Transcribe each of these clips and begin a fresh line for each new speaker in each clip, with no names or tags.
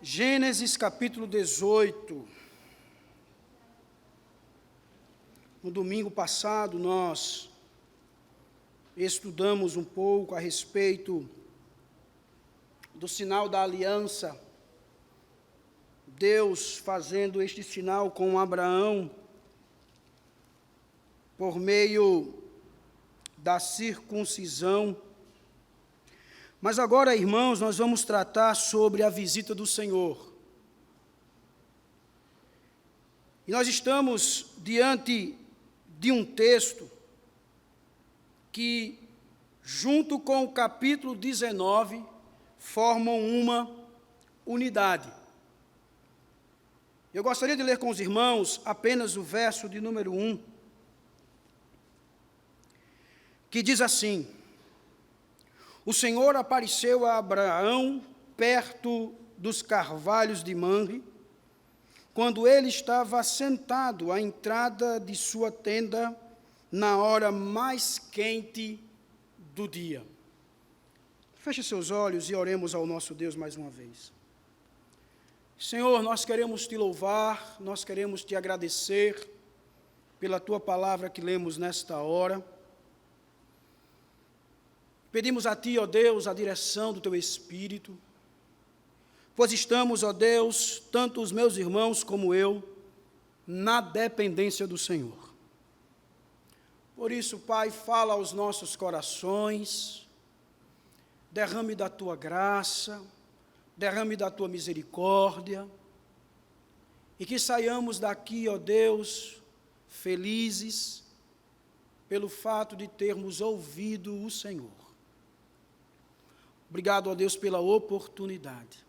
Gênesis capítulo 18. No domingo passado, nós estudamos um pouco a respeito do sinal da aliança, Deus fazendo este sinal com Abraão por meio da circuncisão. Mas agora, irmãos, nós vamos tratar sobre a visita do Senhor. E nós estamos diante de um texto que, junto com o capítulo 19, formam uma unidade. Eu gostaria de ler com os irmãos apenas o verso de número 1, que diz assim: O Senhor apareceu a Abraão perto dos carvalhos de Mamre, quando ele estava sentado à entrada de sua tenda, na hora mais quente do dia. Feche seus olhos e oremos ao nosso Deus mais uma vez. Senhor, nós queremos te louvar, nós queremos te agradecer pela tua palavra que lemos nesta hora. Pedimos a Ti, ó Deus, a direção do Teu Espírito, pois estamos, ó Deus, tanto os meus irmãos como eu, na dependência do Senhor. Por isso, Pai, fala aos nossos corações, derrame da Tua graça, derrame da Tua misericórdia, e que saiamos daqui, ó Deus, felizes, pelo fato de termos ouvido o Senhor. Obrigado, ó Deus, pela oportunidade.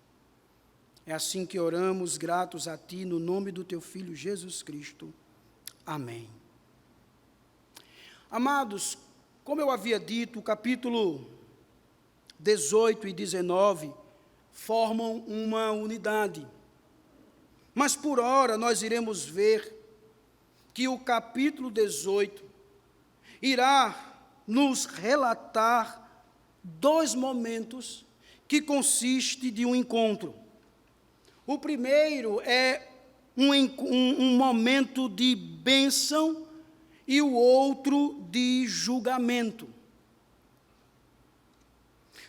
É assim que oramos, gratos a Ti, no nome do Teu Filho Jesus Cristo. Amém. Amados, como eu havia dito, o capítulo 18 e 19 formam uma unidade. Mas por ora nós iremos ver que o capítulo 18 irá nos relatar dois momentos que consistem de um encontro. O primeiro é um momento de bênção e o outro de julgamento.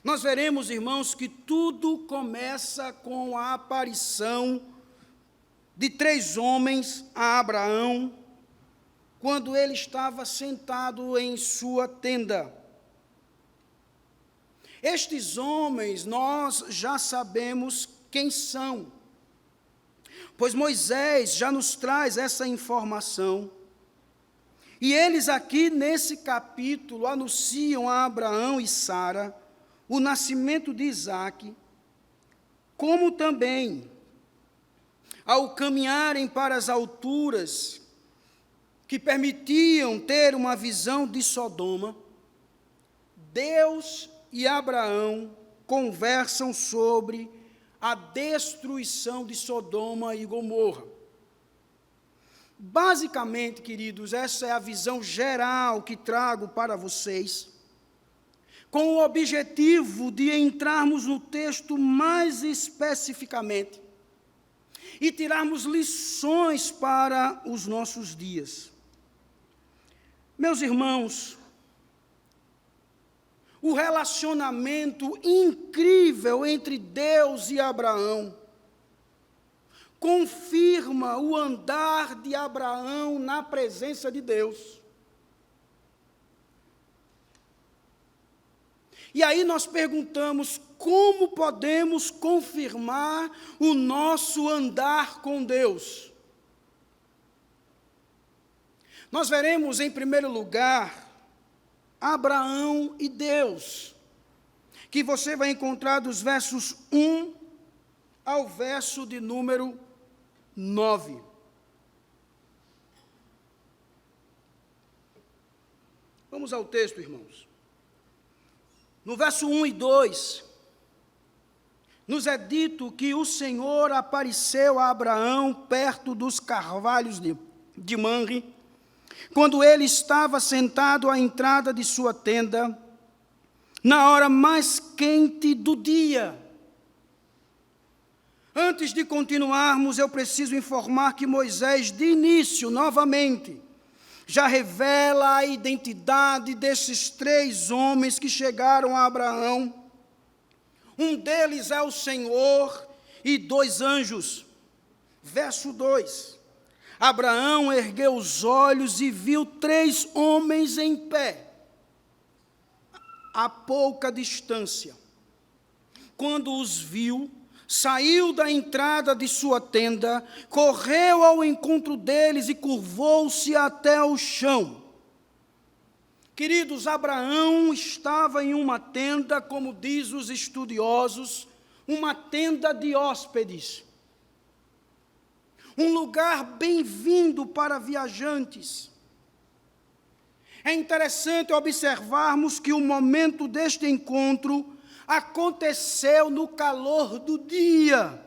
Nós veremos, irmãos, que tudo começa com a aparição de três homens a Abraão, quando ele estava sentado em sua tenda. Estes homens, nós já sabemos quem são, pois Moisés já nos traz essa informação. E eles aqui, nesse capítulo, anunciam a Abraão e Sara o nascimento de Isaque, como também, ao caminharem para as alturas que permitiam ter uma visão de Sodoma, Deus e Abraão conversam sobre a destruição de Sodoma e Gomorra. Basicamente, queridos, essa é a visão geral que trago para vocês, com o objetivo de entrarmos no texto mais especificamente e tirarmos lições para os nossos dias. Meus irmãos, o relacionamento incrível entre Deus e Abraão confirma o andar de Abraão na presença de Deus. E aí nós perguntamos, como podemos confirmar o nosso andar com Deus? Nós veremos, em primeiro lugar, Abraão e Deus, que você vai encontrar dos versos 1 ao verso de número 9. Vamos ao texto, irmãos. No verso 1 e 2, nos é dito que o Senhor apareceu a Abraão perto dos carvalhos de Mamre, quando ele estava sentado à entrada de sua tenda, na hora mais quente do dia. Antes de continuarmos, eu preciso informar que Moisés, de início, novamente, já revela a identidade desses 3 homens que chegaram a Abraão. Um deles é o Senhor e 2 anjos. Verso 2. Abraão ergueu os olhos e viu 3 homens em pé, a pouca distância. Quando os viu, saiu da entrada de sua tenda, correu ao encontro deles e curvou-se até o chão. Queridos, Abraão estava em uma tenda, como diz os estudiosos, uma tenda de hóspedes. Um lugar bem-vindo para viajantes. É interessante observarmos que o momento deste encontro aconteceu no calor do dia,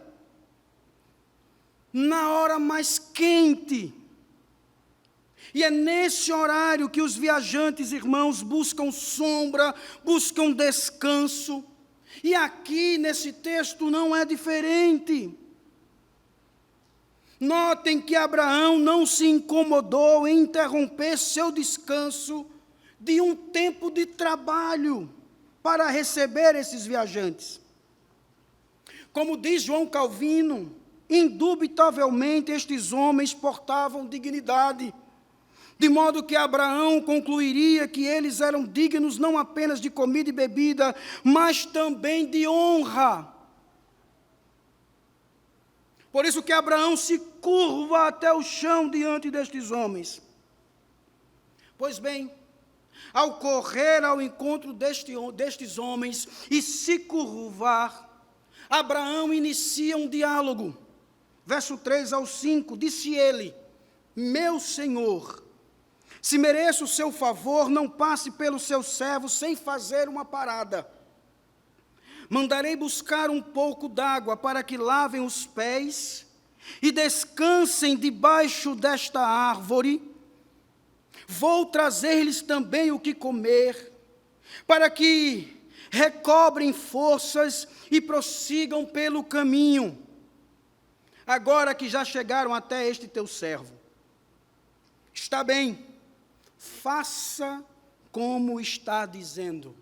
na hora mais quente. E é nesse horário que os viajantes, irmãos, buscam sombra, buscam descanso. E aqui, nesse texto, não é diferente. Notem que Abraão não se incomodou em interromper seu descanso de um tempo de trabalho para receber esses viajantes. Como diz João Calvino, indubitavelmente estes homens portavam dignidade, de modo que Abraão concluiria que eles eram dignos não apenas de comida e bebida, mas também de honra. Por isso que Abraão se curva até o chão diante destes homens. Pois bem, ao correr ao encontro destes homens e se curvar, Abraão inicia um diálogo. Verso 3 ao 5, disse ele: meu Senhor, se mereço o seu favor, não passe pelo seu servo sem fazer uma parada. Mandarei buscar um pouco d'água para que lavem os pés e descansem debaixo desta árvore. Vou trazer-lhes também o que comer, para que recobrem forças e prossigam pelo caminho, agora que já chegaram até este teu servo. Está bem, faça como está dizendo,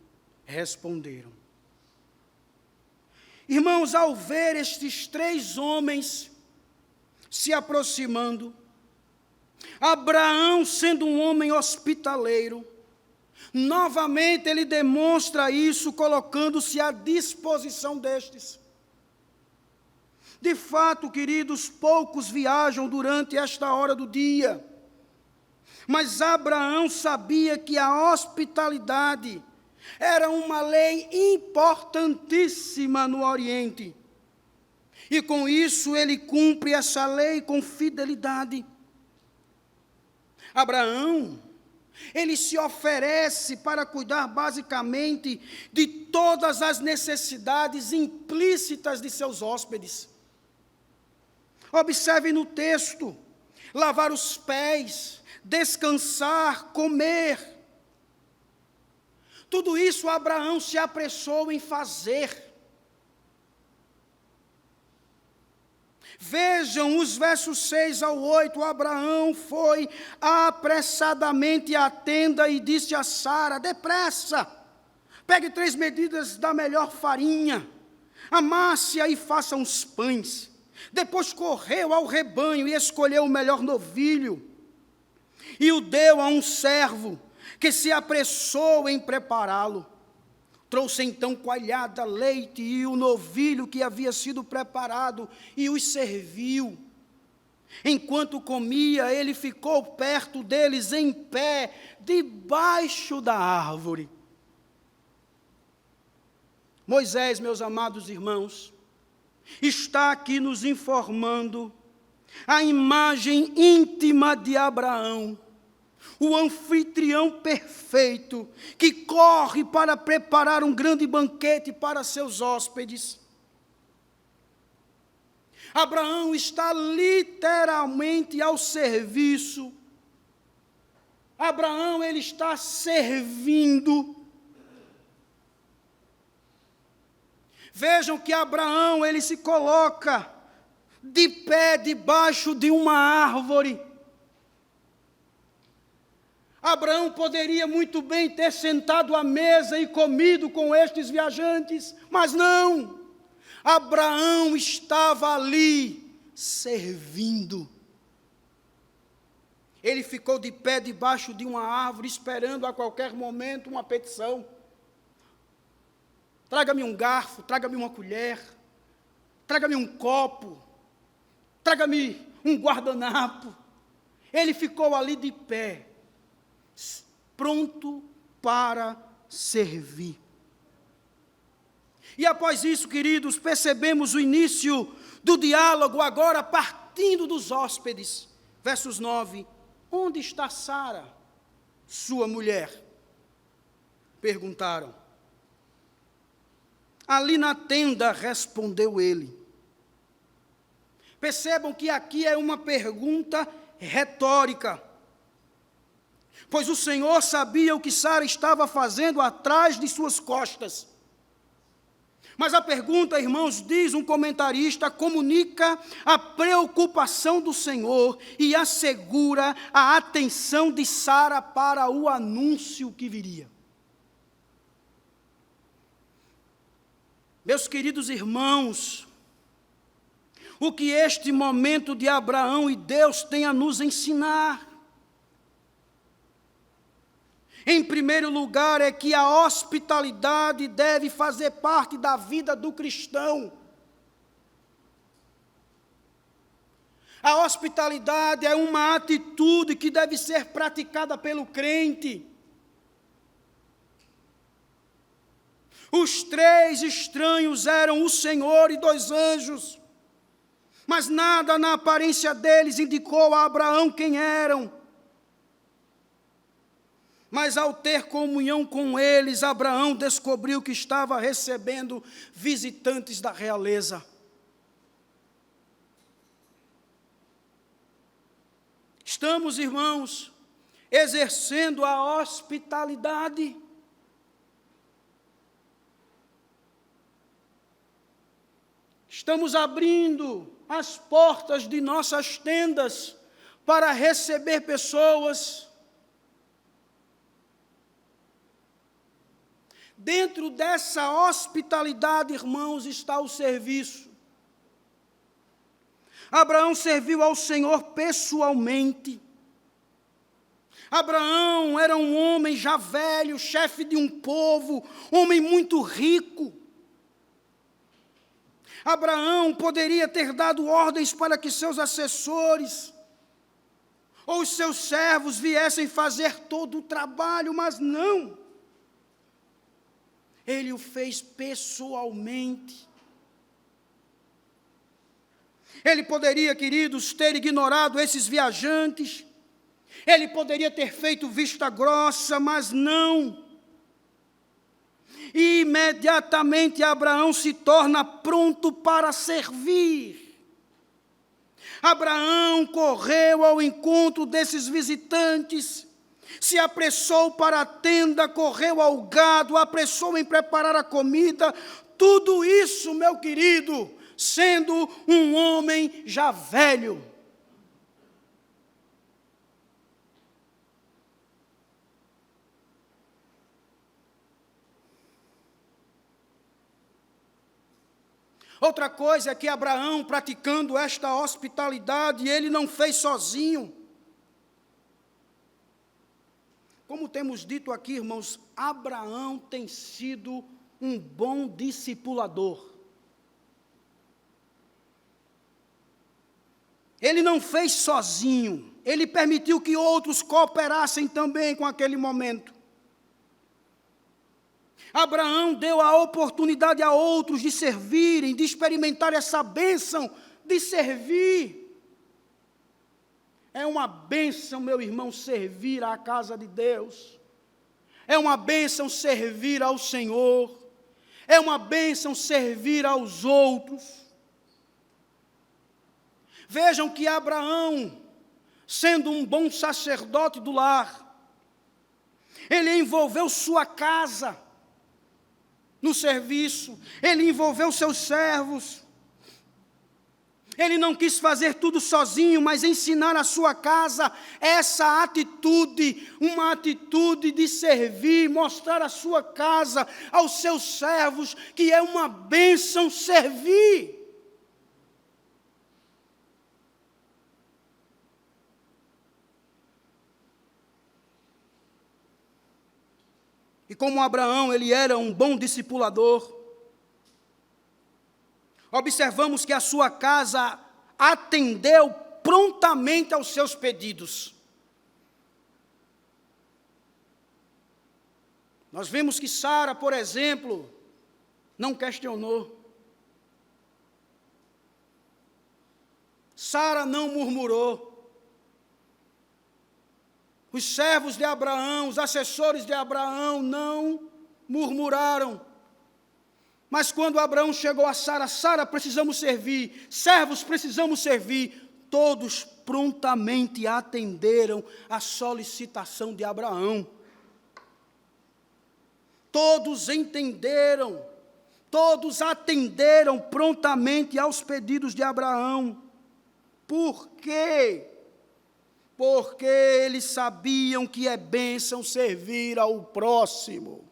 responderam. Irmãos, ao ver estes 3 homens se aproximando, Abraão, sendo um homem hospitaleiro, novamente ele demonstra isso, colocando-se à disposição destes. De fato, queridos, poucos viajam durante esta hora do dia, mas Abraão sabia que a hospitalidade era uma lei importantíssima no Oriente. E com isso ele cumpre essa lei com fidelidade. Abraão, ele se oferece para cuidar basicamente de todas as necessidades implícitas de seus hóspedes. Observe no texto: lavar os pés, descansar, comer. Tudo isso Abraão se apressou em fazer. Vejam os versos 6 ao 8, Abraão foi apressadamente à tenda e disse a Sara: depressa, pegue 3 medidas da melhor farinha, amasse-a e faça uns pães. Depois correu ao rebanho e escolheu o melhor novilho, e o deu a um servo, que se apressou em prepará-lo. Trouxe então coalhada, leite e o novilho que havia sido preparado e os serviu. Enquanto comia, ele ficou perto deles em pé, debaixo da árvore. Moisés, meus amados irmãos, está aqui nos informando a imagem íntima de Abraão, o anfitrião perfeito, que corre para preparar um grande banquete para seus hóspedes. Abraão está literalmente ao serviço. Abraão, ele está servindo. Vejam que Abraão, ele se coloca de pé debaixo de uma árvore. Abraão poderia muito bem ter sentado à mesa e comido com estes viajantes, mas não. Abraão estava ali servindo. Ele ficou de pé debaixo de uma árvore, esperando a qualquer momento uma petição. Traga-me um garfo, traga-me uma colher, traga-me um copo, traga-me um guardanapo. Ele ficou ali de pé, pronto para servir. E após isso, queridos, percebemos o início do diálogo, agora partindo dos hóspedes. Versos 9, onde está Sara, sua mulher? Perguntaram. Ali na tenda, respondeu ele. Percebam que aqui é uma pergunta retórica, pois o Senhor sabia o que Sara estava fazendo atrás de suas costas. Mas a pergunta, irmãos, diz um comentarista, comunica a preocupação do Senhor e assegura a atenção de Sara para o anúncio que viria. Meus queridos irmãos, o que este momento de Abraão e Deus tem a nos ensinar? Em primeiro lugar, é que a hospitalidade deve fazer parte da vida do cristão. A hospitalidade é uma atitude que deve ser praticada pelo crente. Os 3 estranhos eram o Senhor e 2 anjos, mas nada na aparência deles indicou a Abraão quem eram. Mas ao ter comunhão com eles, Abraão descobriu que estava recebendo visitantes da realeza. Estamos, irmãos, exercendo a hospitalidade. Estamos abrindo as portas de nossas tendas para receber pessoas. Dentro dessa hospitalidade, irmãos, está o serviço. Abraão serviu ao Senhor pessoalmente. Abraão era um homem já velho, chefe de um povo, homem muito rico. Abraão poderia ter dado ordens para que seus assessores ou os seus servos viessem fazer todo o trabalho, mas não. Ele o fez pessoalmente. Ele poderia, queridos, ter ignorado esses viajantes. Ele poderia ter feito vista grossa, mas não. Imediatamente Abraão se torna pronto para servir. Abraão correu ao encontro desses visitantes, se apressou para a tenda, correu ao gado, apressou em preparar a comida. Tudo isso, meu querido, sendo um homem já velho. Outra coisa é que Abraão, praticando esta hospitalidade, ele não fez sozinho. Como temos dito aqui, irmãos, Abraão tem sido um bom discipulador. Ele não fez sozinho, ele permitiu que outros cooperassem também com aquele momento. Abraão deu a oportunidade a outros de servirem, de experimentar essa bênção de servir. É uma bênção, meu irmão, servir à casa de Deus. É uma bênção servir ao Senhor. É uma bênção servir aos outros. Vejam que Abraão, sendo um bom sacerdote do lar, ele envolveu sua casa no serviço, ele envolveu seus servos. Ele não quis fazer tudo sozinho, mas ensinar a sua casa essa atitude, uma atitude de servir, mostrar a sua casa aos seus servos, que é uma bênção servir. E como Abraão, ele era um bom discipulador, observamos que a sua casa atendeu prontamente aos seus pedidos. Nós vimos que Sara, por exemplo, não questionou. Sara não murmurou. Os servos de Abraão, os assessores de Abraão não murmuraram. Mas quando Abraão chegou a Sara, Sara, precisamos servir, servos, precisamos servir, todos prontamente atenderam a solicitação de Abraão. Todos entenderam, todos atenderam prontamente aos pedidos de Abraão. Por quê? Porque eles sabiam que é bênção servir ao próximo.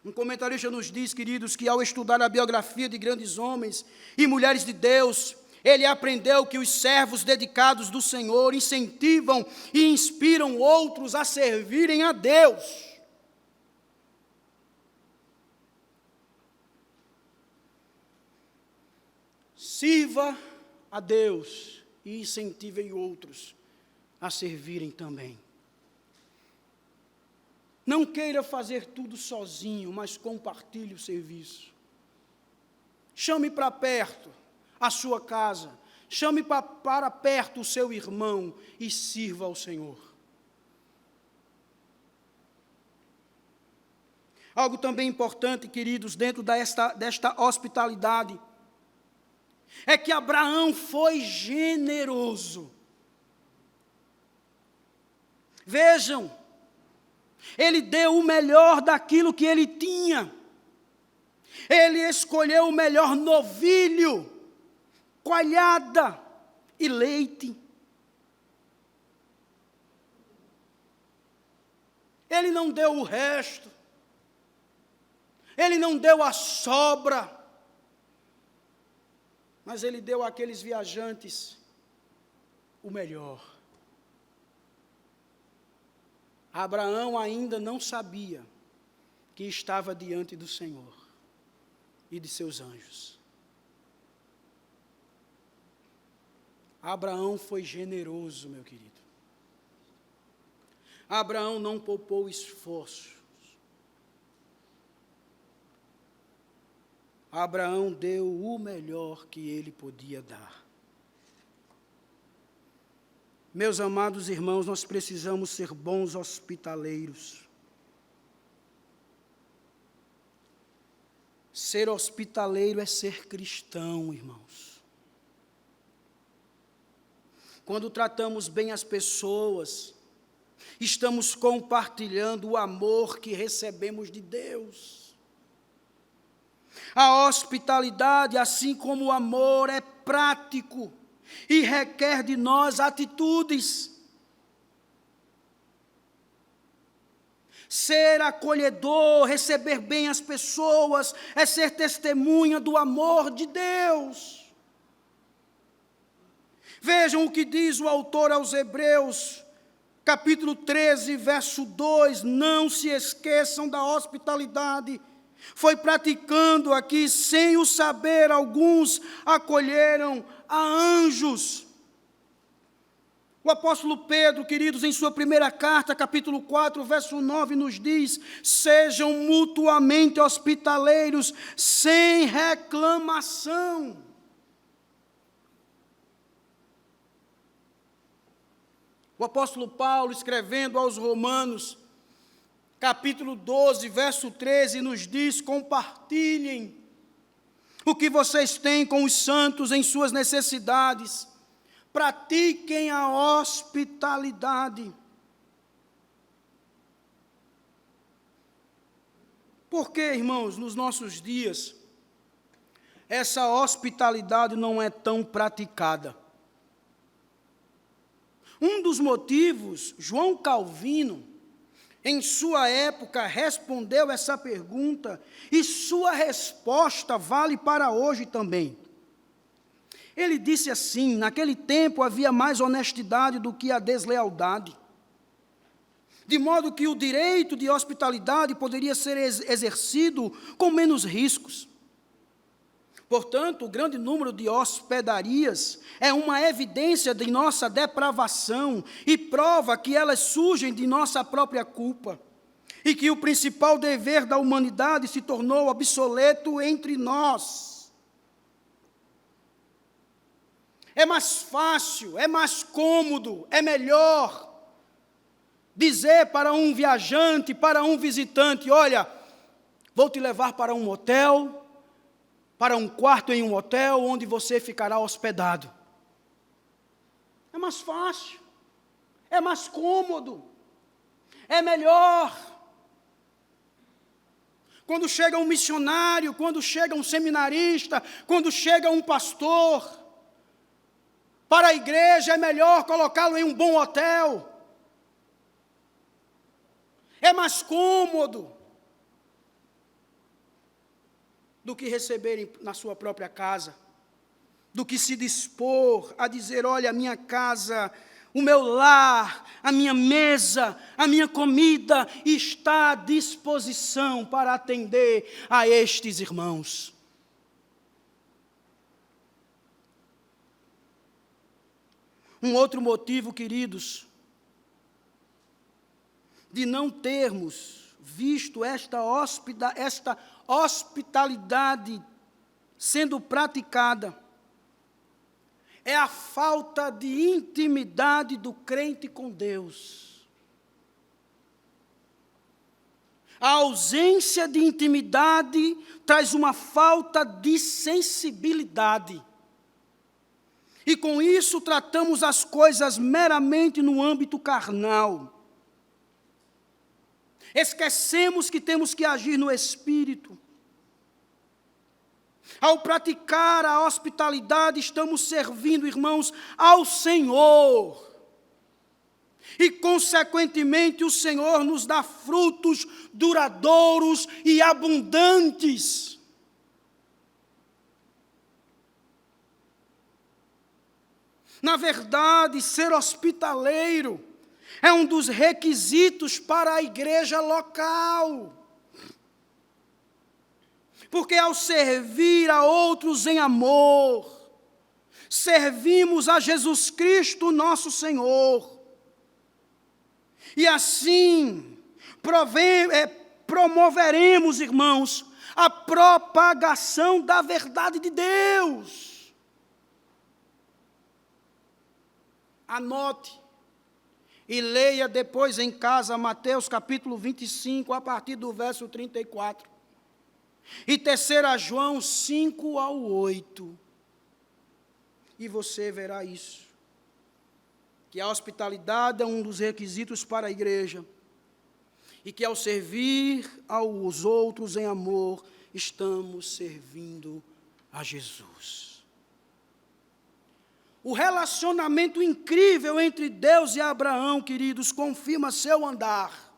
Um comentarista nos diz, queridos, que ao estudar a biografia de grandes homens e mulheres de Deus, ele aprendeu que os servos dedicados do Senhor incentivam e inspiram outros a servirem a Deus. Sirva a Deus e incentivem outros a servirem também. Não queira fazer tudo sozinho, mas compartilhe o serviço. Chame para perto a sua casa, chame para perto o seu irmão e sirva ao Senhor. Algo também importante, queridos, dentro desta hospitalidade, é que Abraão foi generoso. Vejam, ele deu o melhor daquilo que ele tinha. Ele escolheu o melhor novilho, coalhada e leite. Ele não deu o resto. Ele não deu a sobra. Mas ele deu àqueles viajantes o melhor. Abraão ainda não sabia que estava diante do Senhor e de seus anjos. Abraão foi generoso, meu querido. Abraão não poupou esforços. Abraão deu o melhor que ele podia dar. Meus amados irmãos, nós precisamos ser bons hospitaleiros. Ser hospitaleiro é ser cristão, irmãos. Quando tratamos bem as pessoas, estamos compartilhando o amor que recebemos de Deus. A hospitalidade, assim como o amor, é prático e requer de nós atitudes. Ser acolhedor, receber bem as pessoas, é ser testemunha do amor de Deus. Vejam o que diz o autor aos Hebreus, capítulo 13, verso 2, não se esqueçam da hospitalidade. Foi praticando aqui, sem o saber, alguns acolheram a anjos. O apóstolo Pedro, queridos, em sua primeira carta, capítulo 4, verso 9, nos diz: sejam mutuamente hospitaleiros, sem reclamação. O apóstolo Paulo, escrevendo aos Romanos, capítulo 12, verso 13, nos diz: compartilhem o que vocês têm com os santos em suas necessidades. Pratiquem a hospitalidade. Porque, irmãos, nos nossos dias, essa hospitalidade não é tão praticada. Um dos motivos, João Calvino, em sua época, respondeu essa pergunta, e sua resposta vale para hoje também. Ele disse assim: naquele tempo havia mais honestidade do que a deslealdade, de modo que o direito de hospitalidade poderia ser exercido com menos riscos. Portanto, o grande número de hospedarias é uma evidência de nossa depravação e prova que elas surgem de nossa própria culpa, e que o principal dever da humanidade se tornou obsoleto entre nós. É mais fácil, é mais cômodo, é melhor dizer para um viajante, para um visitante: olha, vou te levar para um hotel, para um quarto em um hotel, onde você ficará hospedado. É mais fácil, é mais cômodo, é melhor. Quando chega um missionário, quando chega um seminarista, quando chega um pastor, para a igreja é melhor colocá-lo em um bom hotel. É mais cômodo do que receberem na sua própria casa, do que se dispor a dizer: olha, a minha casa, o meu lar, a minha mesa, a minha comida está à disposição para atender a estes irmãos. Um outro motivo, queridos, de não termos visto esta hospitalidade sendo praticada é a falta de intimidade do crente com Deus. A ausência de intimidade traz uma falta de sensibilidade. E com isso tratamos as coisas meramente no âmbito carnal. Esquecemos que temos que agir no Espírito. Ao praticar a hospitalidade, estamos servindo, irmãos, ao Senhor. E, consequentemente, o Senhor nos dá frutos duradouros e abundantes. Na verdade, ser hospitaleiro é um dos requisitos para a igreja local. Porque ao servir a outros em amor, servimos a Jesus Cristo, nosso Senhor. E assim, promoveremos, irmãos, a propagação da verdade de Deus. Anote e leia depois em casa Mateus capítulo 25, a partir do verso 34. E 3 João 5 ao 8. E você verá isso. Que a hospitalidade é um dos requisitos para a igreja. E que ao servir aos outros em amor, estamos servindo a Jesus. O relacionamento incrível entre Deus e Abraão, queridos, confirma seu andar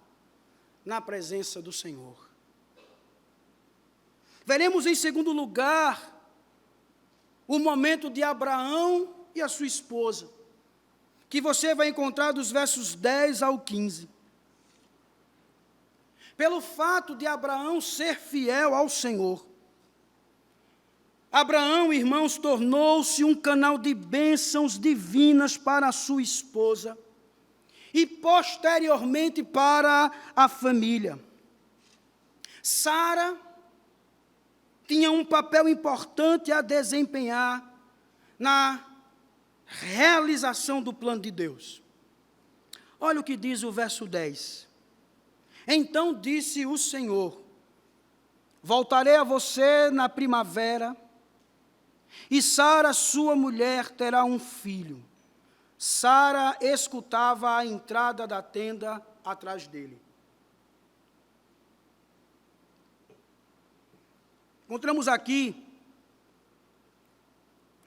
na presença do Senhor. Veremos em segundo lugar o momento de Abraão e a sua esposa, que você vai encontrar dos versos 10 ao 15. Pelo fato de Abraão ser fiel ao Senhor, Abraão, irmãos, tornou-se um canal de bênçãos divinas para a sua esposa e, posteriormente, para a família. Sara tinha um papel importante a desempenhar na realização do plano de Deus. Olha o que diz o verso 10. Então disse o Senhor: voltarei a você na primavera, e Sara, sua mulher, terá um filho. Sara escutava a entrada da tenda atrás dele. Encontramos aqui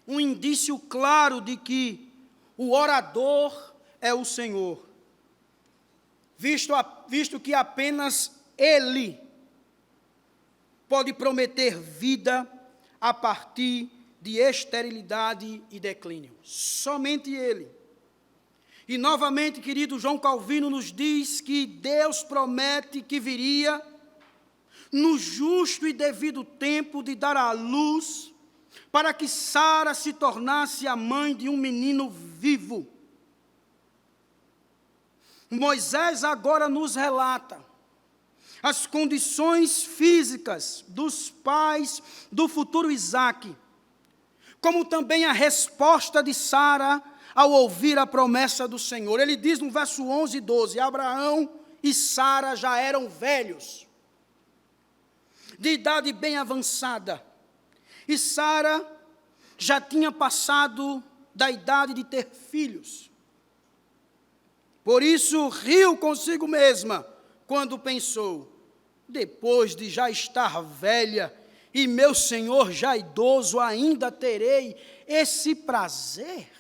um indício claro de que o orador é o Senhor, visto que apenas Ele pode prometer vida a partir de esterilidade e declínio. Somente Ele. E novamente, querido, João Calvino nos diz que Deus promete que viria no justo e devido tempo de dar à luz, para que Sara se tornasse a mãe de um menino vivo. Moisés agora nos relata as condições físicas dos pais do futuro Isaque, como também a resposta de Sara ao ouvir a promessa do Senhor. Ele diz no verso 11 e 12, Abraão e Sara já eram velhos, de idade bem avançada, e Sara já tinha passado da idade de ter filhos. Por isso riu consigo mesma, quando pensou, depois de já estar velha, e meu senhor já idoso, ainda terei esse prazer?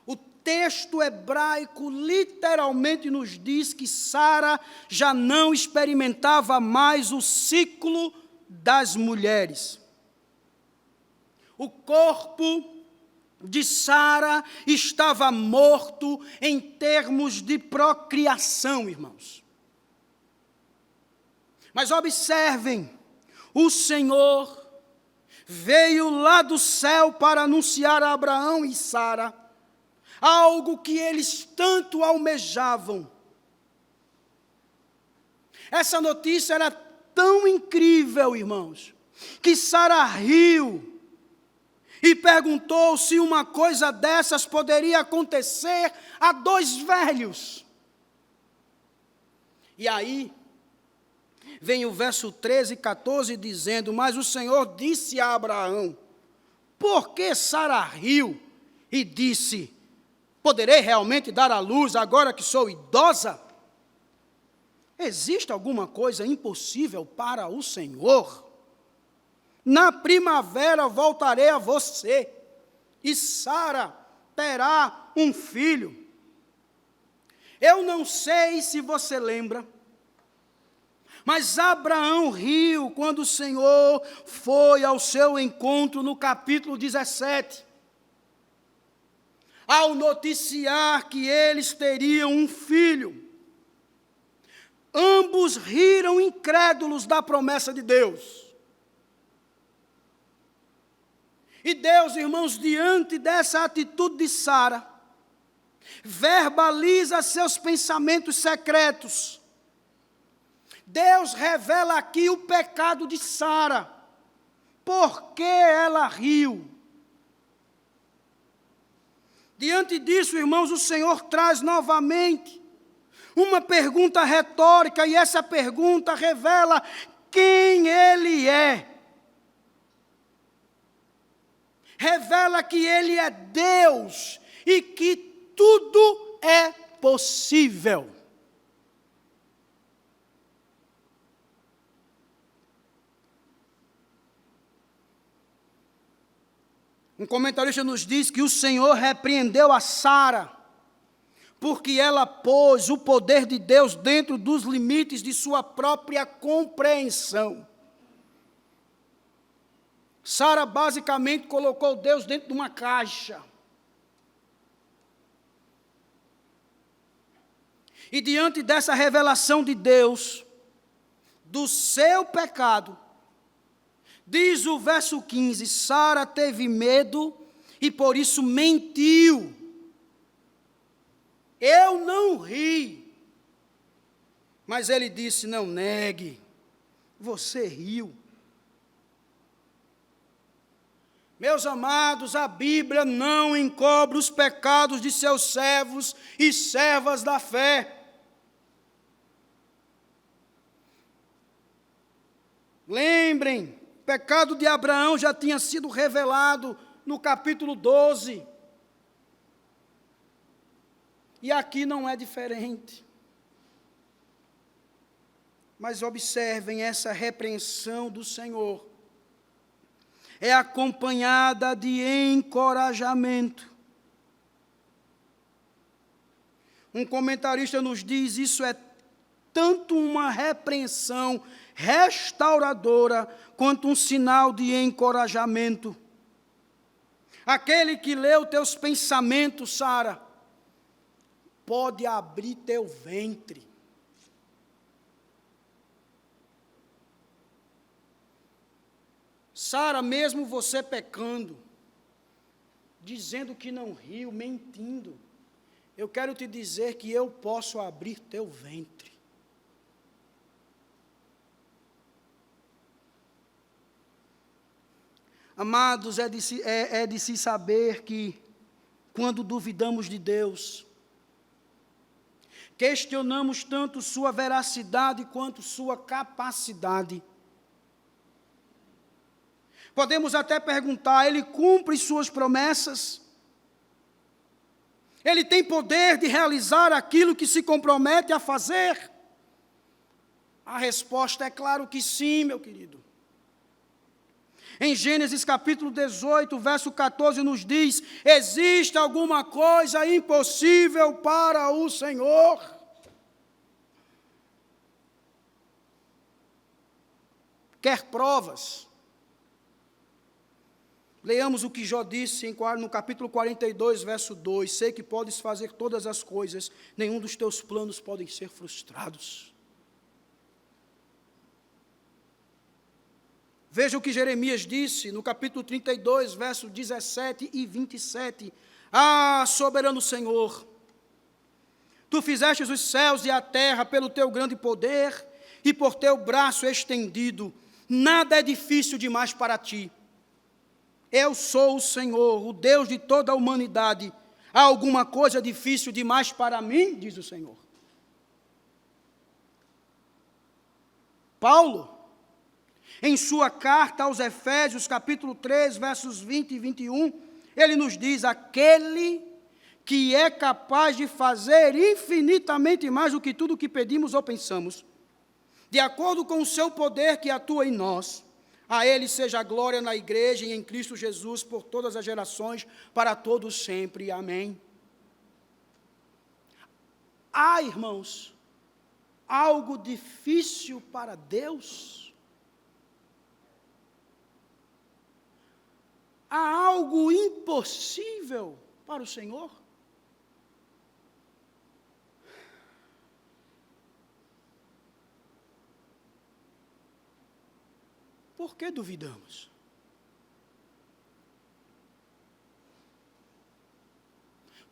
O texto hebraico literalmente nos diz que Sara já não experimentava mais o ciclo das mulheres. O corpo de Sara estava morto em termos de procriação, irmãos. Mas observem, o Senhor veio lá do céu para anunciar a Abraão e Sara algo que eles tanto almejavam. Essa notícia era tão incrível, irmãos, que Sara riu e perguntou se uma coisa dessas poderia acontecer a dois velhos. E aí, vem o verso 13 e 14 dizendo, mas o Senhor disse a Abraão, por que Sara riu e disse, poderei realmente dar à luz agora que sou idosa? Existe alguma coisa impossível para o Senhor? Na primavera voltarei a você, e Sara terá um filho. Eu não sei se você lembra, mas Abraão riu quando o Senhor foi ao seu encontro no capítulo 17, ao noticiar que eles teriam um filho. Ambos riram incrédulos da promessa de Deus. E Deus, irmãos, diante dessa atitude de Sara, verbaliza seus pensamentos secretos. Deus revela aqui o pecado de Sara. Por que ela riu? Diante disso, irmãos, o Senhor traz novamente uma pergunta retórica, e essa pergunta revela quem Ele é. Revela que Ele é Deus e que tudo é possível. Um comentarista nos diz que o Senhor repreendeu a Sara, porque ela pôs o poder de Deus dentro dos limites de sua própria compreensão. Sara basicamente colocou Deus dentro de uma caixa. E diante dessa revelação de Deus, do seu pecado, diz o verso 15, Sara teve medo e por isso mentiu. Eu não ri. Mas ele disse, não negue, você riu. Meus amados, a Bíblia não encobre os pecados de seus servos e servas da fé. Lembrem, o pecado de Abraão já tinha sido revelado no capítulo 12. E aqui não é diferente. Mas observem essa repreensão do Senhor. é acompanhada de encorajamento. Um comentarista nos diz: isso é tanto uma repreensão restauradora quanto um sinal de encorajamento. Aquele que leu teus pensamentos, Sara, pode abrir teu ventre. Sara, mesmo você pecando, dizendo que não riu, mentindo, eu quero te dizer que eu posso abrir teu ventre. Amados, é de se saber que, quando duvidamos de Deus, questionamos tanto sua veracidade quanto sua capacidade. Podemos até perguntar: Ele cumpre suas promessas? Ele tem poder de realizar aquilo que se compromete a fazer? A resposta é claro que sim, meu querido. Em Gênesis capítulo 18, verso 14, nos diz: existe alguma coisa impossível para o Senhor? Quer provas? Leamos o que Jó disse no capítulo 42, verso 2: sei que podes fazer todas as coisas, nenhum dos teus planos podem ser frustrados. Veja o que Jeremias disse no capítulo 32, versos 17 e 27. Ah, soberano Senhor, tu fizeste os céus e a terra pelo teu grande poder e por teu braço estendido. Nada é difícil demais para ti. Eu sou o Senhor, o Deus de toda a humanidade. Há alguma coisa difícil demais para mim? Diz o Senhor. Paulo, em sua carta aos Efésios, capítulo 3, versos 20 e 21, ele nos diz: aquele que é capaz de fazer infinitamente mais do que tudo o que pedimos ou pensamos, de acordo com o seu poder que atua em nós, a Ele seja a glória na igreja e em Cristo Jesus por todas as gerações, para todos sempre. Amém. Há, irmãos, algo difícil para Deus? Há algo impossível para o Senhor? Por que duvidamos?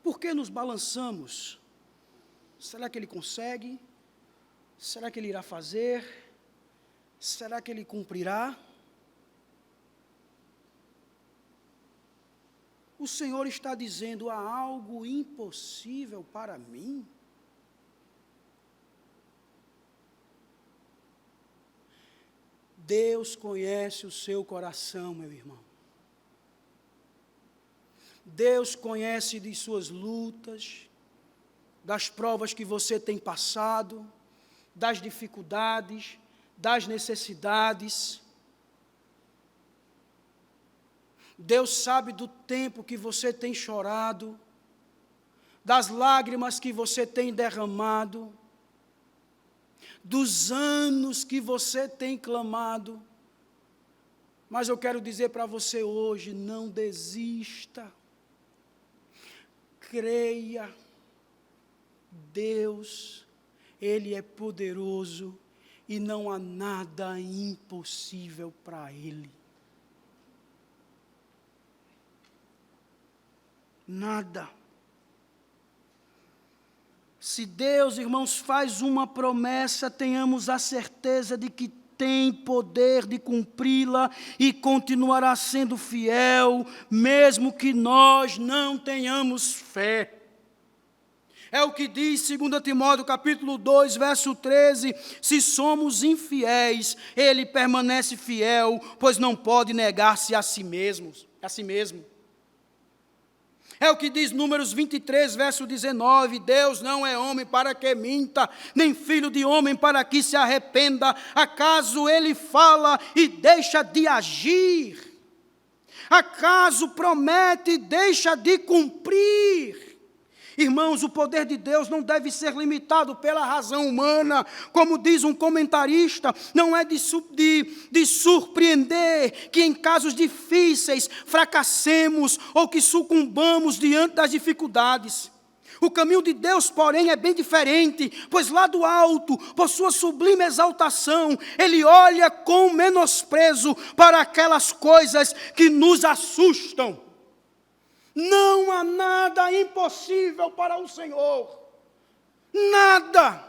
Por que nos balançamos? Será que Ele consegue? Será que Ele irá fazer? Será que Ele cumprirá? O Senhor está dizendo: há algo impossível para mim? Deus conhece o seu coração, meu irmão. Deus conhece de suas lutas, das provas que você tem passado, das dificuldades, das necessidades. Deus sabe do tempo que você tem chorado, das lágrimas que você tem derramado, dos anos que você tem clamado. Mas eu quero dizer para você hoje: não desista. Creia. Deus, Ele é poderoso e não há nada impossível para Ele. Nada. Se Deus, irmãos, faz uma promessa, tenhamos a certeza de que tem poder de cumpri-la e continuará sendo fiel, mesmo que nós não tenhamos fé. É o que diz 2 Timóteo capítulo 2, verso 13: se somos infiéis, Ele permanece fiel, pois não pode negar-se a si mesmo. É o que diz Números 23, verso 19: Deus não é homem para que minta, nem filho de homem para que se arrependa. Acaso Ele fala e deixa de agir? Acaso promete e deixa de cumprir? Irmãos, o poder de Deus não deve ser limitado pela razão humana. Como diz um comentarista, não é de surpreender que em casos difíceis fracassemos ou que sucumbamos diante das dificuldades. O caminho de Deus, porém, é bem diferente, pois lá do alto, por sua sublime exaltação, Ele olha com menosprezo para aquelas coisas que nos assustam. Não há nada impossível para o Senhor. Nada.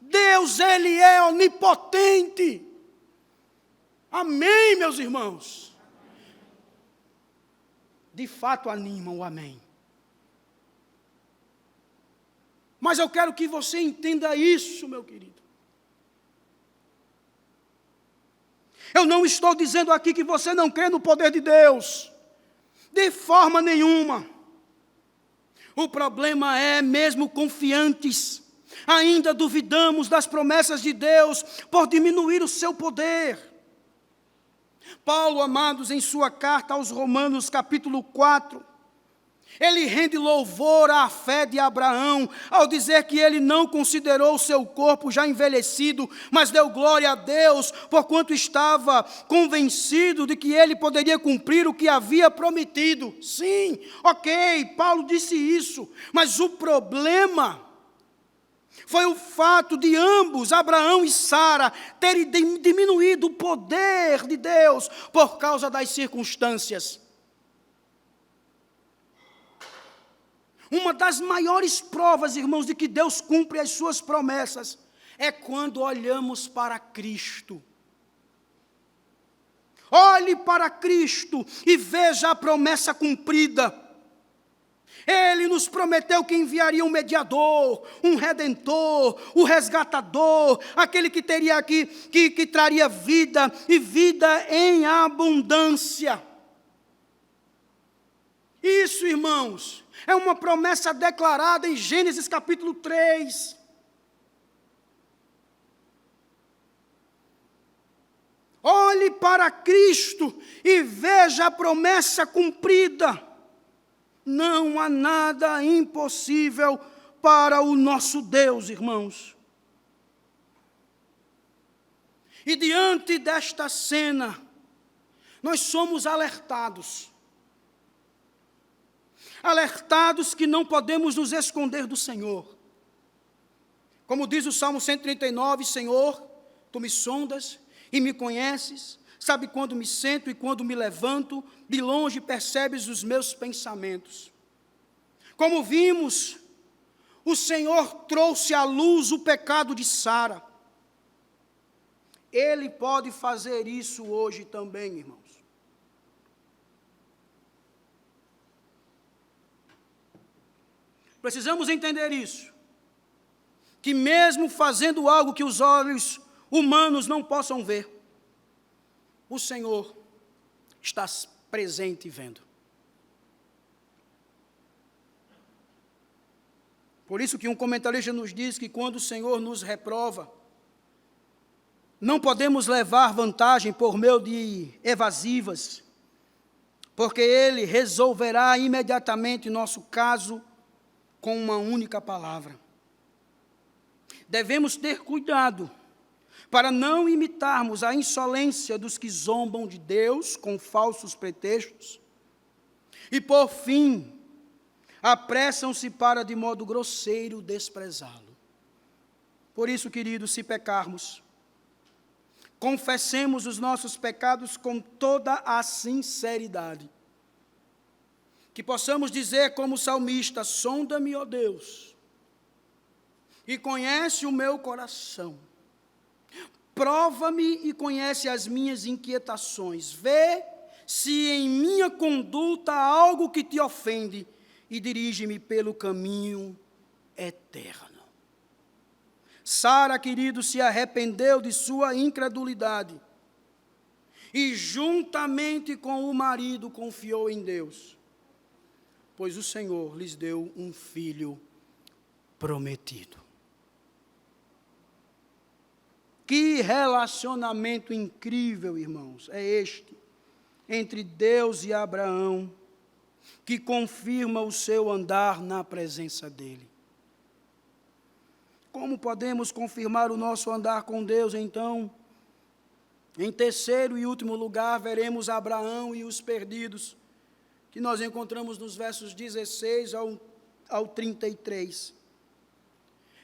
Deus, Ele é onipotente. Amém, meus irmãos? De fato anima o amém. Mas eu quero que você entenda isso, meu querido. Eu não estou dizendo aqui que você não crê no poder de Deus. De forma nenhuma. O problema é, mesmo confiantes, ainda duvidamos das promessas de Deus por diminuir o seu poder. Paulo, amados, em sua carta aos Romanos, capítulo 4, ele rende louvor à fé de Abraão, ao dizer que ele não considerou o seu corpo já envelhecido, mas deu glória a Deus, porquanto estava convencido de que ele poderia cumprir o que havia prometido. Sim, ok, Paulo disse isso, mas o problema foi o fato de ambos, Abraão e Sara, terem diminuído o poder de Deus por causa das circunstâncias. Uma das maiores provas, irmãos, de que Deus cumpre as suas promessas é quando olhamos para Cristo. Olhe para Cristo e veja a promessa cumprida. Ele nos prometeu que enviaria um mediador, um redentor, o resgatador, aquele que teria que traria vida e vida em abundância. Isso, irmãos, é uma promessa declarada em Gênesis capítulo 3. Olhe para Cristo e veja a promessa cumprida. Não há nada impossível para o nosso Deus, irmãos. E diante desta cena, nós somos alertados. Alertados que não podemos nos esconder do Senhor. Como diz o Salmo 139, Senhor, Tu me sondas e me conheces, sabe quando me sento e quando me levanto, de longe percebes os meus pensamentos. Como vimos, o Senhor trouxe à luz o pecado de Sara. Ele pode fazer isso hoje também, irmãos. Precisamos entender isso, que mesmo fazendo algo que os olhos humanos não possam ver, o Senhor está presente e vendo. Por isso que um comentarista nos diz que quando o Senhor nos reprova, não podemos levar vantagem por meio de evasivas, porque Ele resolverá imediatamente nosso caso com uma única palavra. Devemos ter cuidado para não imitarmos a insolência dos que zombam de Deus com falsos pretextos e, por fim, apressam-se para, de modo grosseiro, desprezá-lo. Por isso, queridos, se pecarmos, confessemos os nossos pecados com toda a sinceridade. Que possamos dizer como salmista, sonda-me, ó Deus, e conhece o meu coração. Prova-me e conhece as minhas inquietações. Vê se em minha conduta há algo que te ofende e dirige-me pelo caminho eterno. Sara, querido, se arrependeu de sua incredulidade e juntamente com o marido confiou em Deus, pois o Senhor lhes deu um filho prometido. Que relacionamento incrível, irmãos, é este entre Deus e Abraão, que confirma o seu andar na presença dele. Como podemos confirmar o nosso andar com Deus, então? Em terceiro e último lugar, veremos Abraão e os perdidos, que nós encontramos nos versos 16 ao 33.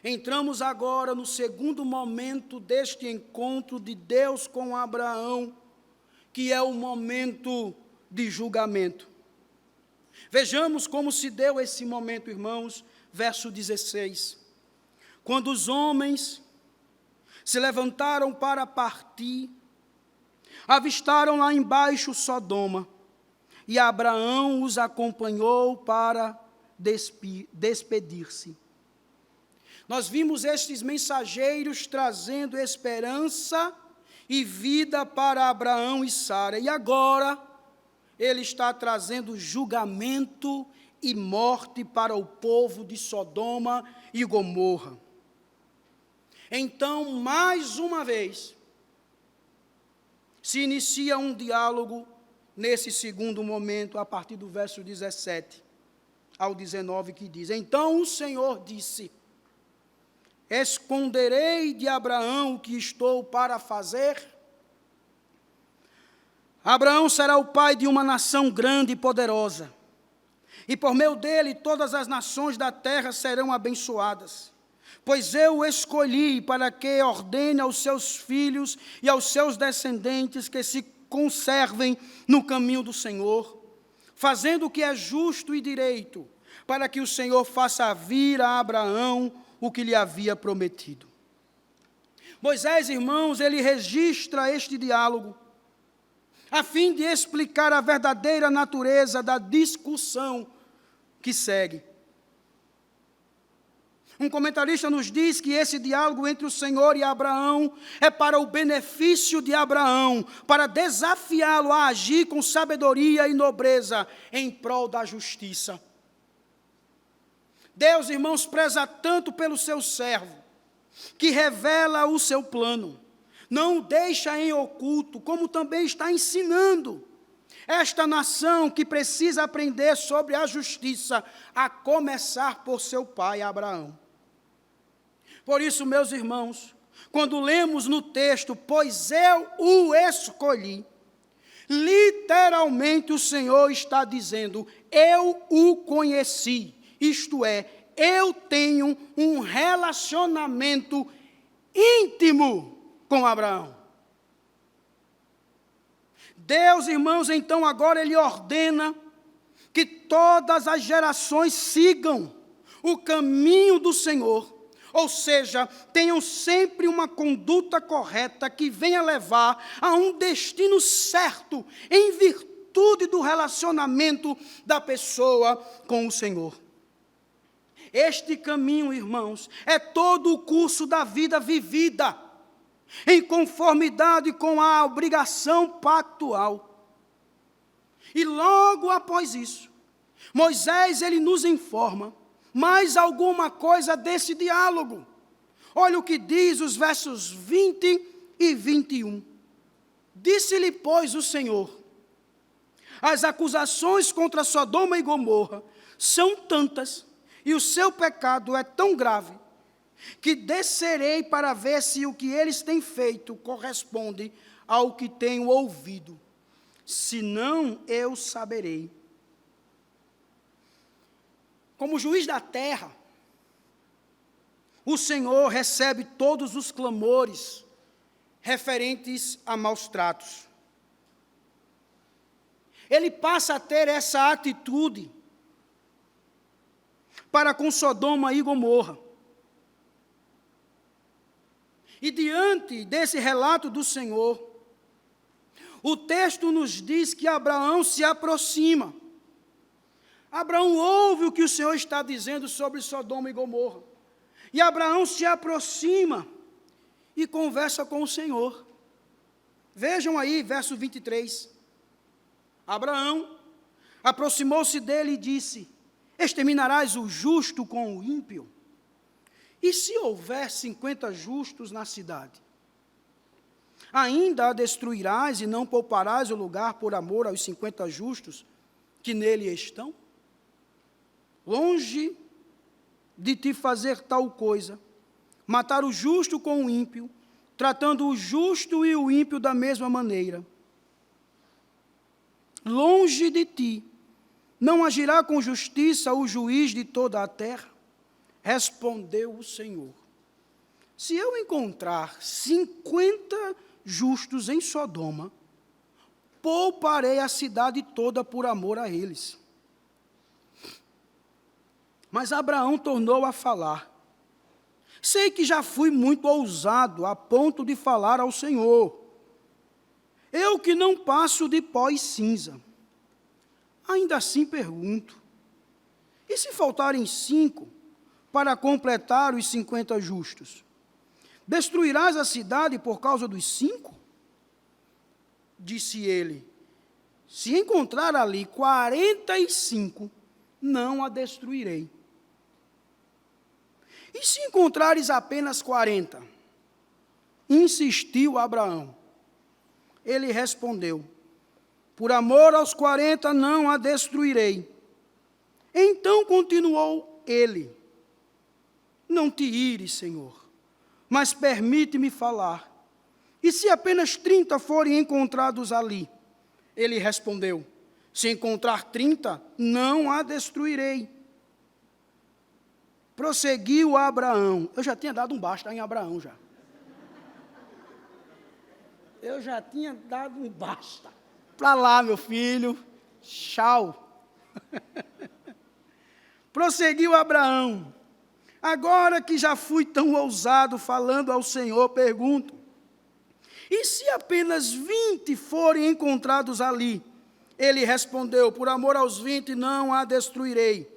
Entramos agora no segundo momento deste encontro de Deus com Abraão, que é o momento de julgamento. Vejamos como se deu esse momento, irmãos, verso 16. Quando os homens se levantaram para partir, avistaram lá embaixo Sodoma, e Abraão os acompanhou para despedir-se. Nós vimos estes mensageiros trazendo esperança e vida para Abraão e Sara, e agora ele está trazendo julgamento e morte para o povo de Sodoma e Gomorra. Então, mais uma vez, se inicia um diálogo nesse segundo momento, a partir do verso 17 ao 19, que diz: Então o Senhor disse: Esconderei de Abraão o que estou para fazer? Abraão será o pai de uma nação grande e poderosa, e por meio dele todas as nações da terra serão abençoadas. Pois eu o escolhi para que ordene aos seus filhos e aos seus descendentes que se conservem no caminho do Senhor, fazendo o que é justo e direito, para que o Senhor faça vir a Abraão o que lhe havia prometido. Moisés, irmãos, ele registra este diálogo, a fim de explicar a verdadeira natureza da discussão que segue. Um comentarista nos diz que esse diálogo entre o Senhor e Abraão é para o benefício de Abraão, para desafiá-lo a agir com sabedoria e nobreza em prol da justiça. Deus, irmãos, preza tanto pelo seu servo, que revela o seu plano, não o deixa em oculto, como também está ensinando esta nação que precisa aprender sobre a justiça, a começar por seu pai Abraão. Por isso, meus irmãos, quando lemos no texto, pois eu o escolhi, literalmente o Senhor está dizendo, eu o conheci, isto é, eu tenho um relacionamento íntimo com Abraão. Deus, irmãos, então agora ele ordena que todas as gerações sigam o caminho do Senhor, ou seja, tenham sempre uma conduta correta que venha levar a um destino certo, em virtude do relacionamento da pessoa com o Senhor. Este caminho, irmãos, é todo o curso da vida vivida, em conformidade com a obrigação pactual. E logo após isso, Moisés ele nos informa mais alguma coisa desse diálogo. Olha o que diz os versos 20 e 21. Disse-lhe, pois, o Senhor: as acusações contra Sodoma e Gomorra são tantas, e o seu pecado é tão grave, que descerei para ver se o que eles têm feito corresponde ao que tenho ouvido. Senão eu saberei. Como juiz da terra, o Senhor recebe todos os clamores referentes a maus tratos. Ele passa a ter essa atitude para com Sodoma e Gomorra. E diante desse relato do Senhor, o texto nos diz que Abraão se aproxima. Abraão ouve o que o Senhor está dizendo sobre Sodoma e Gomorra. E Abraão se aproxima e conversa com o Senhor. Vejam aí, verso 23. Abraão aproximou-se dele e disse: exterminarás o justo com o ímpio? E se houver 50 justos na cidade? Ainda a destruirás e não pouparás o lugar por amor aos 50 justos que nele estão? Longe de te fazer tal coisa, matar o justo com o ímpio, tratando o justo e o ímpio da mesma maneira. Longe de ti, não agirá com justiça o juiz de toda a terra? Respondeu o Senhor: se eu encontrar 50 justos em Sodoma, pouparei a cidade toda por amor a eles. Mas Abraão tornou a falar: sei que já fui muito ousado a ponto de falar ao Senhor. Eu que não passo de pó e cinza. Ainda assim pergunto: e se faltarem 5 para completar os 50 justos? Destruirás a cidade por causa dos 5? Disse ele: se encontrar ali 45, não a destruirei. E se encontrares apenas 40? Insistiu Abraão. Ele respondeu: por amor aos 40 não a destruirei. Então continuou ele: não te ires, Senhor, mas permite-me falar. E se apenas 30 forem encontrados ali? Ele respondeu: se encontrar 30, não a destruirei. Prosseguiu Abraão. Eu já tinha dado um basta em Abraão já. Eu já tinha dado um basta. Para lá, meu filho. Tchau. Prosseguiu Abraão: agora que já fui tão ousado falando ao Senhor, pergunto: e se apenas 20 forem encontrados ali? Ele respondeu: por amor aos 20 não a destruirei.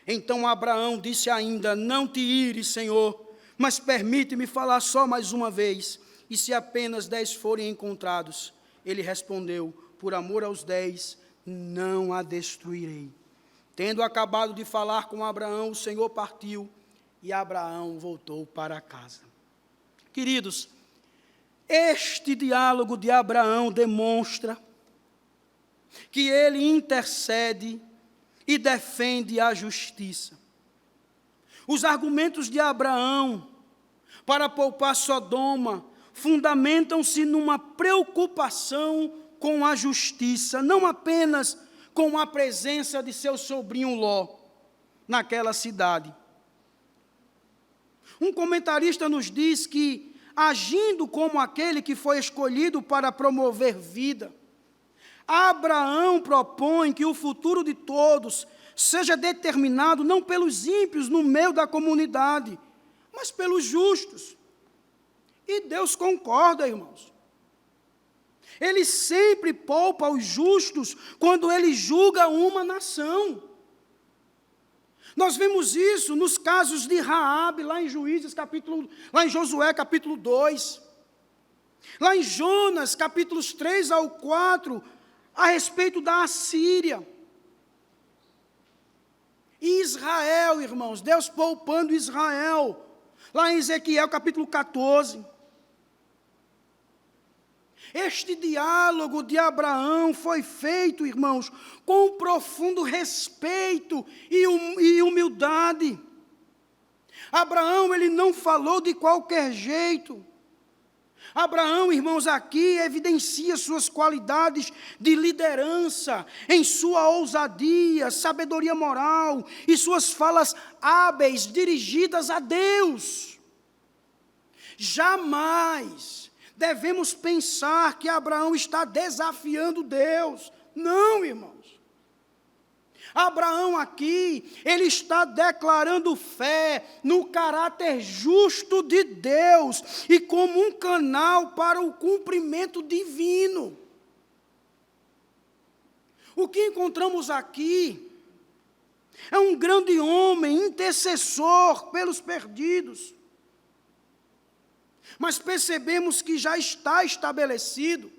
Então Abraão disse ainda: não te ires, Senhor, mas permite-me falar só mais uma vez. E se apenas 10 forem encontrados? Ele respondeu: por amor aos 10 não a destruirei. Tendo acabado de falar com Abraão, o Senhor partiu e Abraão voltou para casa. Queridos, este diálogo de Abraão demonstra que ele intercede e defende a justiça. Os argumentos de Abraão para poupar Sodoma fundamentam-se numa preocupação com a justiça, não apenas com a presença de seu sobrinho Ló naquela cidade. Um comentarista nos diz que, agindo como aquele que foi escolhido para promover vida, Abraão propõe que o futuro de todos seja determinado não pelos ímpios no meio da comunidade, mas pelos justos. E Deus concorda, irmãos. Ele sempre poupa os justos quando ele julga uma nação. Nós vemos isso nos casos de Raabe, lá em Josué capítulo 2. Lá em Jonas, capítulos 3 ao 4, a respeito da Assíria. E Israel, irmãos, Deus poupando Israel, lá em Ezequiel capítulo 14. Este diálogo de Abraão foi feito, irmãos, com um profundo respeito e humildade. Abraão, ele não falou de qualquer jeito. Abraão, irmãos, aqui evidencia suas qualidades de liderança, em sua ousadia, sabedoria moral e suas falas hábeis dirigidas a Deus. Jamais devemos pensar que Abraão está desafiando Deus. Não, irmãos. Abraão aqui, ele está declarando fé no caráter justo de Deus e como um canal para o cumprimento divino. O que encontramos aqui é um grande homem, intercessor pelos perdidos. Mas percebemos que já está estabelecido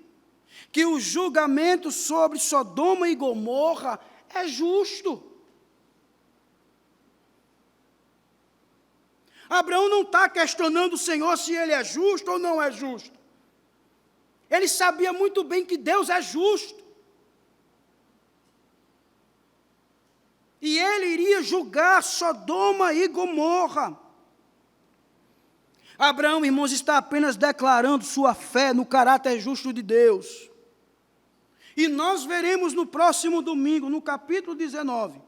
que o julgamento sobre Sodoma e Gomorra é justo. Abraão não está questionando o Senhor se ele é justo ou não é justo. Ele sabia muito bem que Deus é justo. E ele iria julgar Sodoma e Gomorra. Abraão, irmãos, está apenas declarando sua fé no caráter justo de Deus. E nós veremos no próximo domingo, no capítulo 19,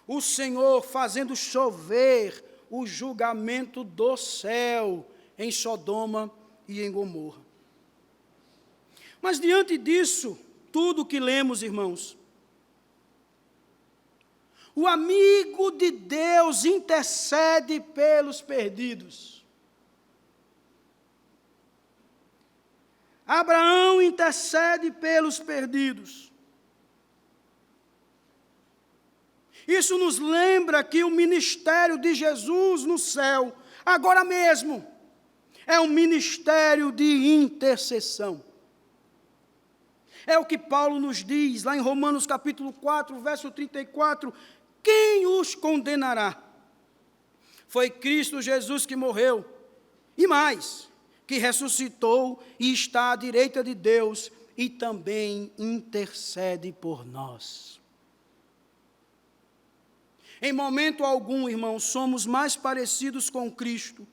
o Senhor fazendo chover o julgamento do céu em Sodoma e em Gomorra. Mas diante disso, tudo que lemos, irmãos, o amigo de Deus intercede pelos perdidos. Abraão intercede pelos perdidos. Isso nos lembra que o ministério de Jesus no céu, agora mesmo, é um ministério de intercessão. É o que Paulo nos diz lá em Romanos capítulo 4, verso 34, quem os condenará? Foi Cristo Jesus que morreu, e mais, que ressuscitou e está à direita de Deus e também intercede por nós. Em momento algum, irmãos, somos mais parecidos com Cristo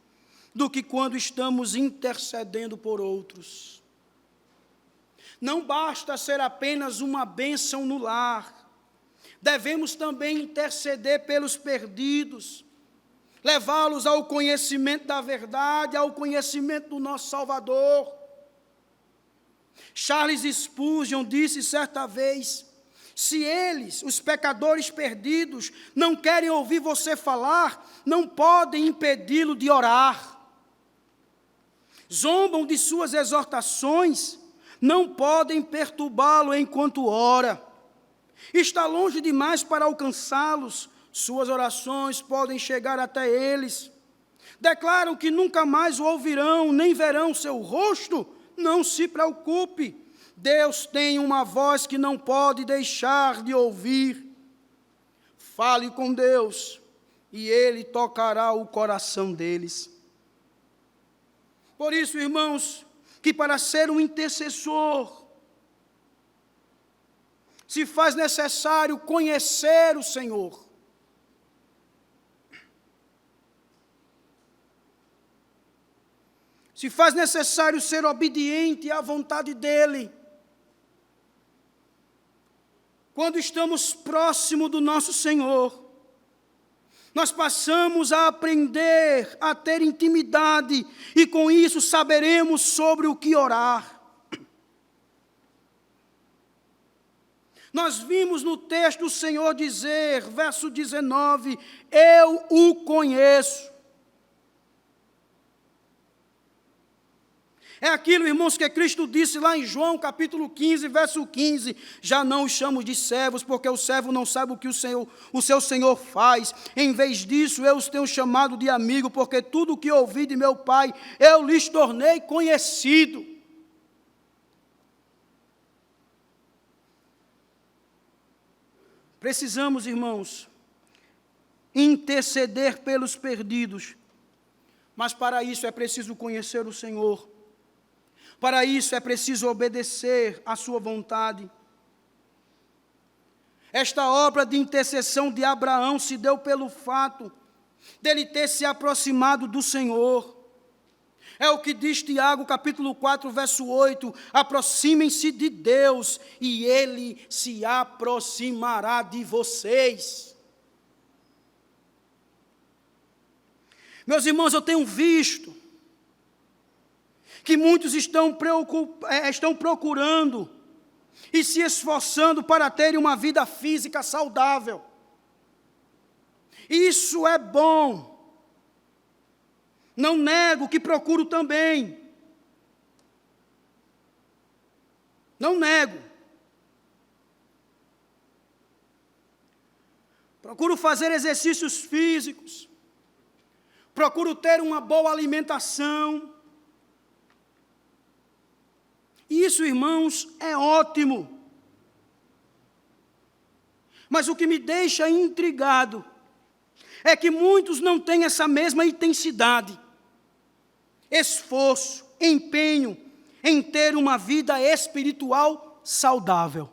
do que quando estamos intercedendo por outros. Não basta ser apenas uma bênção no lar. Devemos também interceder pelos perdidos, levá-los ao conhecimento da verdade, ao conhecimento do nosso Salvador. Charles Spurgeon disse certa vez, se eles, os pecadores perdidos, não querem ouvir você falar, não podem impedi-lo de orar. Zombam de suas exortações, não podem perturbá-lo enquanto ora. Está longe demais para alcançá-los, suas orações podem chegar até eles. Declaram que nunca mais o ouvirão, nem verão seu rosto. Não se preocupe, Deus tem uma voz que não pode deixar de ouvir. Fale com Deus, e Ele tocará o coração deles. Por isso, irmãos, que para ser um intercessor, se faz necessário conhecer o Senhor. Se faz necessário ser obediente à vontade dEle. Quando estamos próximo do nosso Senhor, nós passamos a aprender a ter intimidade e com isso saberemos sobre o que orar. Nós vimos no texto o Senhor dizer, verso 19, eu o conheço. É aquilo, irmãos, que Cristo disse lá em João capítulo 15, verso 15, já não os chamo de servos, porque o servo não sabe o que o seu Senhor faz. Em vez disso, eu os tenho chamado de amigo, porque tudo o que ouvi de meu Pai, eu lhes tornei conhecido. Precisamos, irmãos, interceder pelos perdidos, mas para isso é preciso conhecer o Senhor, para isso é preciso obedecer à sua vontade. Esta obra de intercessão de Abraão se deu pelo fato dele ter se aproximado do Senhor. É o que diz Tiago, capítulo 4, verso 8, aproximem-se de Deus e Ele se aproximará de vocês. Meus irmãos, eu tenho visto que muitos estão procurando e se esforçando para terem uma vida física saudável. Isso é bom. Não nego que procuro também. Não nego. Procuro fazer exercícios físicos. Procuro ter uma boa alimentação. Isso, irmãos, é ótimo. Mas o que me deixa intrigado é que muitos não têm essa mesma intensidade, esforço, empenho em ter uma vida espiritual saudável.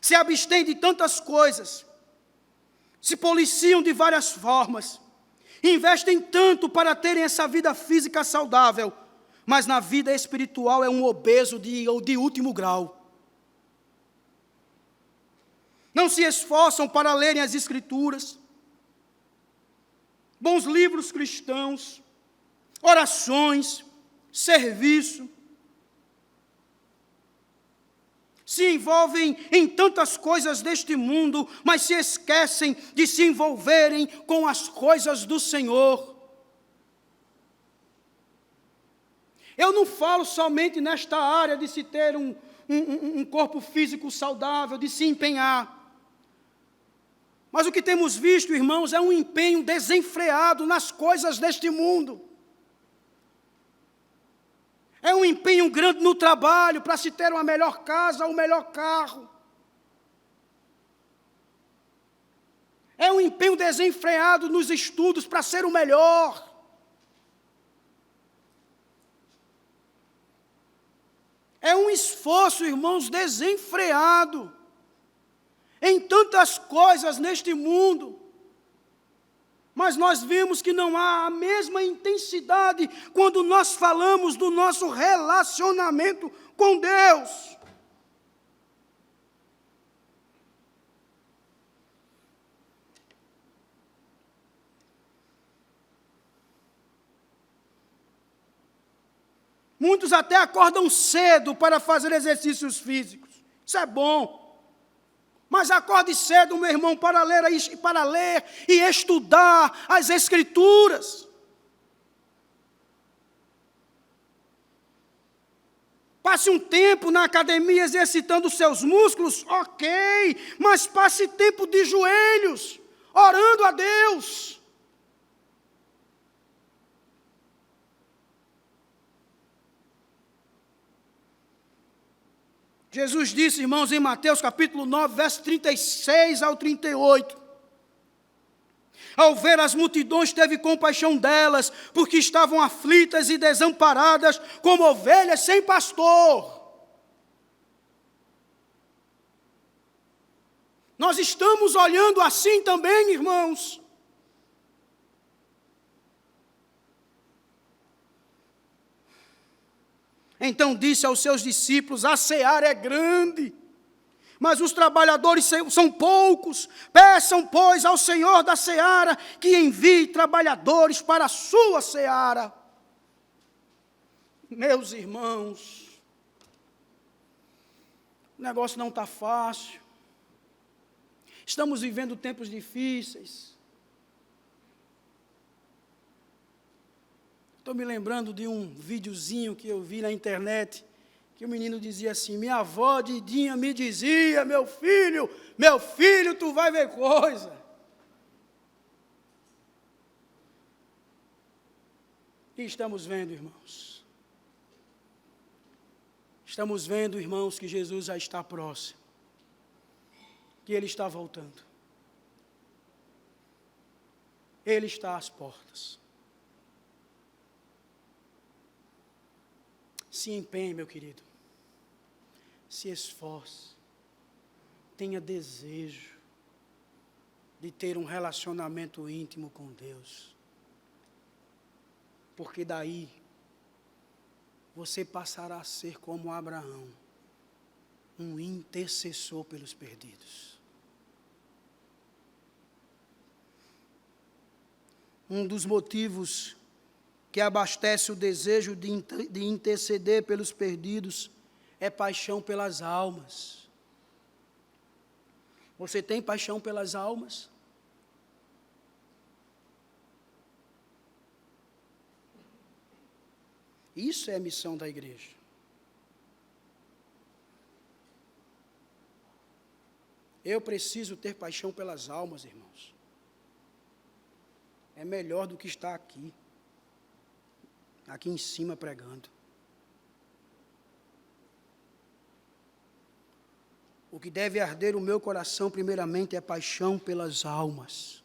Se abstêm de tantas coisas, se policiam de várias formas, investem tanto para terem essa vida física saudável, mas na vida espiritual é um obeso de último grau. Não se esforçam para lerem as Escrituras, bons livros cristãos, orações, serviço. Se envolvem em tantas coisas deste mundo, mas se esquecem de se envolverem com as coisas do Senhor. Eu não falo somente nesta área de se ter um corpo físico saudável, de se empenhar. Mas o que temos visto, irmãos, é um empenho desenfreado nas coisas deste mundo. É um empenho grande no trabalho para se ter uma melhor casa, um melhor carro. É um empenho desenfreado nos estudos para ser o melhor. É um esforço, irmãos, desenfreado em tantas coisas neste mundo. Mas nós vemos que não há a mesma intensidade quando nós falamos do nosso relacionamento com Deus. Muitos até acordam cedo para fazer exercícios físicos. Isso é bom. Mas acorde cedo, meu irmão, para ler e estudar as Escrituras. Passe um tempo na academia exercitando os seus músculos, ok, mas passe tempo de joelhos, orando a Deus. Jesus disse, irmãos, em Mateus capítulo 9, verso 36 ao 38. Ao ver as multidões, teve compaixão delas, porque estavam aflitas e desamparadas, como ovelhas sem pastor. Nós estamos olhando assim também, irmãos. Então disse aos seus discípulos, a seara é grande, mas os trabalhadores são poucos. Peçam, pois, ao Senhor da seara que envie trabalhadores para a sua seara. Meus irmãos, o negócio não está fácil. Estamos vivendo tempos difíceis. Estou me lembrando de um videozinho que eu vi na internet, que o menino dizia assim, minha avó Didinha me dizia, meu filho, tu vai ver coisa. E estamos vendo, irmãos. Estamos vendo, irmãos, que Jesus já está próximo. Que Ele está voltando. Ele está às portas. Se empenhe, meu querido. Se esforce. Tenha desejo de ter um relacionamento íntimo com Deus. Porque daí você passará a ser como Abraão, um intercessor pelos perdidos. Um dos motivos que abastece o desejo de interceder pelos perdidos é paixão pelas almas. Você tem paixão pelas almas? Isso é a missão da igreja. Eu preciso ter paixão pelas almas, irmãos. É melhor do que estar aqui em cima pregando. O que deve arder o meu coração, primeiramente, é paixão pelas almas.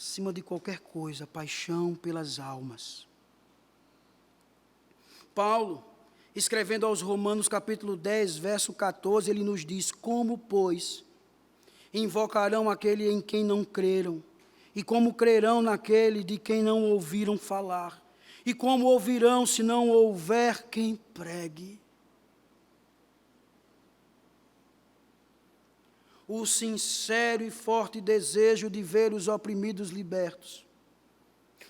acima de qualquer coisa, paixão pelas almas. Paulo, escrevendo aos Romanos capítulo 10, verso 14, ele nos diz: como, pois, invocarão aquele em quem não creram? E como crerão naquele de quem não ouviram falar? E como ouvirão se não houver quem pregue? O sincero e forte desejo de ver os oprimidos libertos,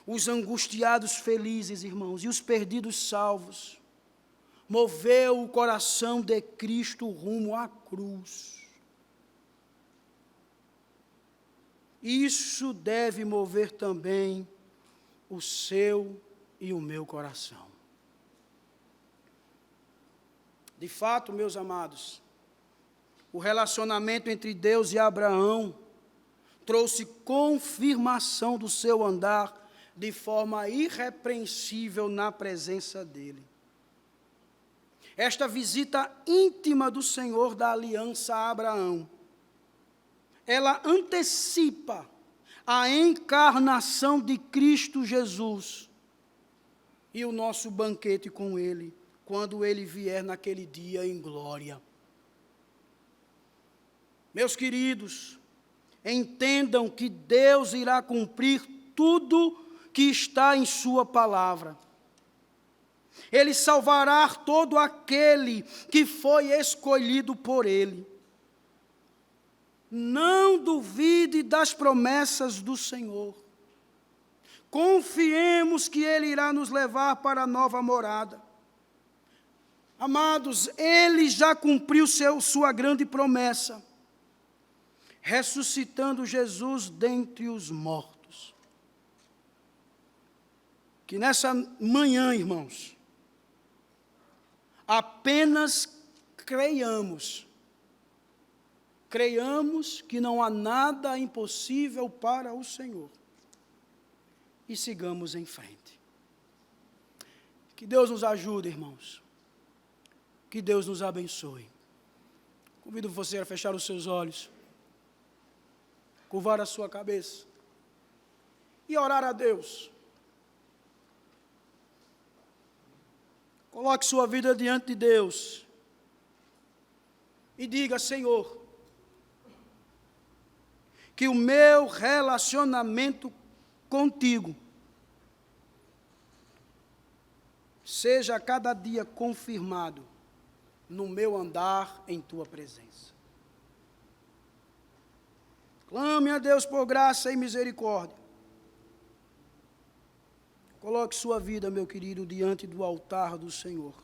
os angustiados felizes, irmãos, e os perdidos salvos, moveu o coração de Cristo rumo à cruz. Isso deve mover também o seu e o meu coração. De fato, meus amados, o relacionamento entre Deus e Abraão trouxe confirmação do seu andar de forma irrepreensível na presença dele. Esta visita íntima do Senhor da aliança a Abraão, ela antecipa a encarnação de Cristo Jesus e o nosso banquete com Ele, quando Ele vier naquele dia em glória. Meus queridos, entendam que Deus irá cumprir tudo que está em sua palavra. Ele salvará todo aquele que foi escolhido por Ele. Não duvide das promessas do Senhor. Confiemos que Ele irá nos levar para a nova morada. Amados, Ele já cumpriu sua grande promessa, ressuscitando Jesus dentre os mortos. Que nessa manhã, irmãos, apenas creiamos que não há nada impossível para o Senhor e sigamos em frente. Que Deus nos ajude, irmãos. Que Deus nos abençoe. Convido você a fechar os seus olhos, curvar a sua cabeça e orar a Deus. Coloque sua vida diante de Deus e diga: Senhor, que o meu relacionamento contigo seja a cada dia confirmado no meu andar em tua presença. Clame a Deus por graça e misericórdia. Coloque sua vida, meu querido, diante do altar do Senhor.